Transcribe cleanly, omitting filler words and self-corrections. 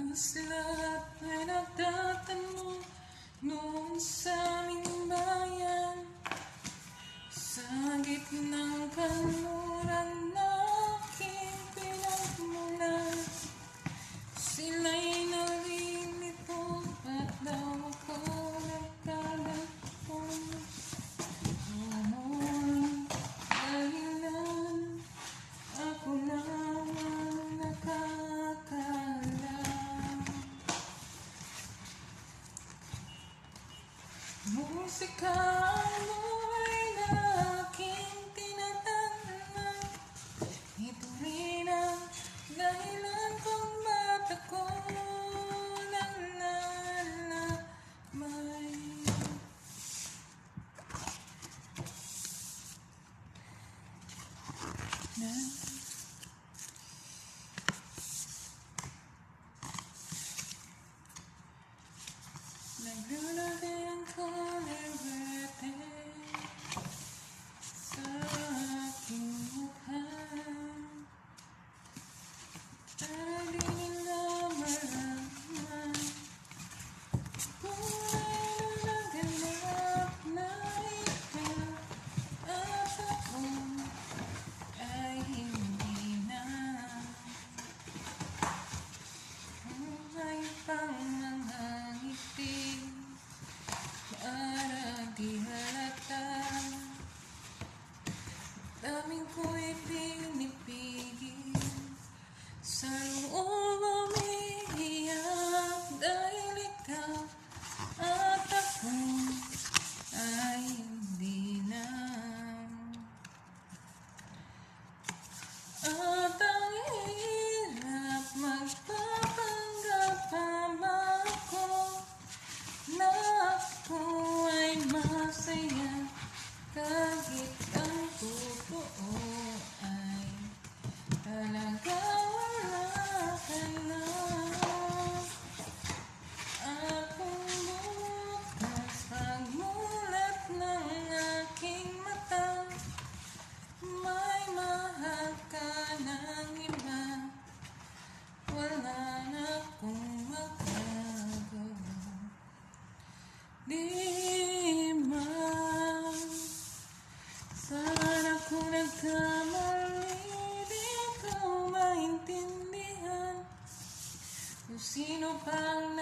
Lahat ay nagtatanong noon sa aming bayan, sa gitnang kanluran na aking pinagmulan. Sila'y nalilito at daw ako nagkagantong. Noon dahilan ako lang ang nakakalam. Musika mo'y na aking tinatanong. Ito rin ang dahilan kung ba't ako nalalamay. Naglulagay ang kalibete sa aking mukha, para di nila malaman kung mayroon ang ganap na iba at ako ay hindi na. May pang mga ngiti para di halata, daming ko'y pinipigil, sa loob umiiyak dahil ikaw at ako ay hindi na. At ang hirap magpapanggap pa ako na ako ay masaya, kahit ang totoo ay talaga wala ka na. Akong bukas pagmulat ng aking mata, may mahal ka ng iba, wala na akong magagawa. Di man sana kung nagkamali, di ko maintindihan kung sino pang